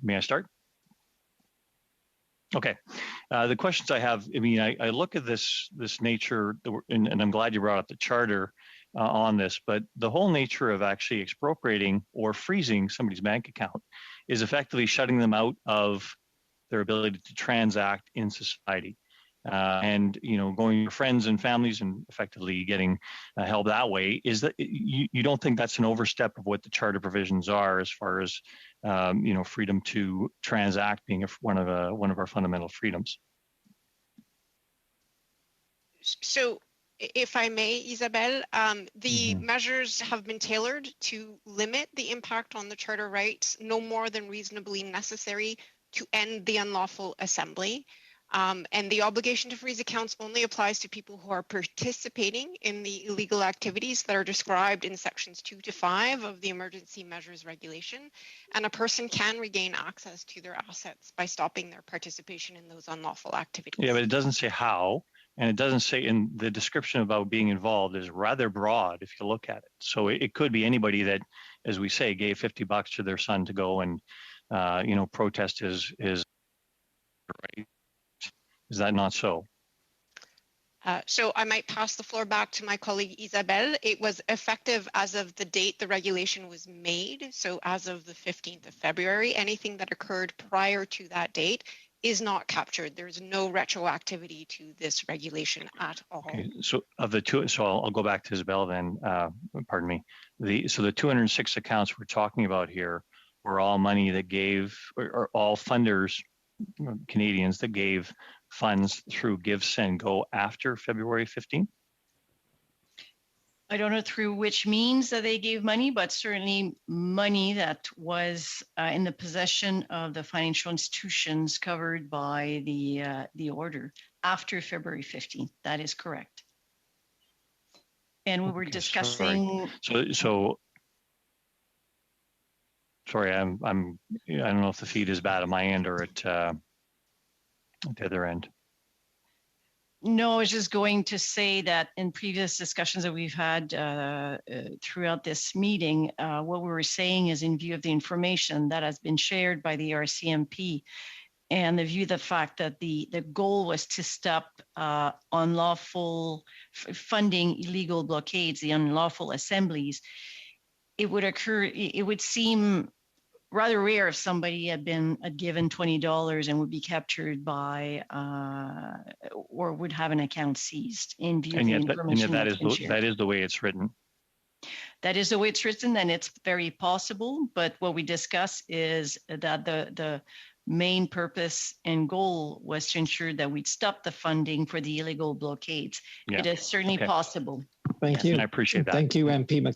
May I start? Okay. The questions I have, I mean, I look at this nature, and I'm glad you brought up the charter on this, but the whole nature of actually expropriating or freezing somebody's bank account is effectively shutting them out of their ability to transact in society. And going to your friends and families and effectively getting help that way, is that you don't think that's an overstep of what the charter provisions are as far as freedom to transact being one of our fundamental freedoms? So, if I may, Isabelle, the measures have been tailored to limit the impact on the charter rights, no more than reasonably necessary to end the unlawful assembly. And the obligation to freeze accounts only applies to people who are participating in the illegal activities that are described in sections 2 to 5 of the Emergency Measures Regulation. And a person can regain access to their assets by stopping their participation in those unlawful activities. Yeah, but it doesn't say how, and it doesn't say, in the description about being involved is rather broad if you look at it. So it could be anybody that, as we say, gave $50 to their son to go and protest his right. Is that not so? So I might pass the floor back to my colleague Isabelle. It was effective as of the date the regulation was made. So as of the 15th of February, anything that occurred prior to that date is not captured. There's no retroactivity to this regulation at all. Okay, so of the two, so I'll go back to Isabelle then, pardon me. So the 206 accounts we're talking about here were all money that gave, or all funders, Canadians that gave funds through Give, Send, Go after February 15th? I don't know through which means that they gave money, but certainly money that was in the possession of the financial institutions covered by the order after February 15th. That is correct. And we were discussing. Sorry, I don't know if the feed is bad at my end or at the other end. No, I was just going to say that in previous discussions that we've had throughout this meeting, what we were saying is, in view of the information that has been shared by the RCMP and the view of the fact that the goal was to stop unlawful funding illegal blockades, the unlawful assemblies, it would seem rather rare if somebody had given $20 and would be captured by or would have an account seized in view of the information. And yet that is the way it's written. That is the way it's written, and it's very possible. But what we discuss is that the main purpose and goal was to ensure that we'd stop the funding for the illegal blockades. Yeah. It is certainly possible. Thank you. I appreciate that. Thank you, MP McLeod.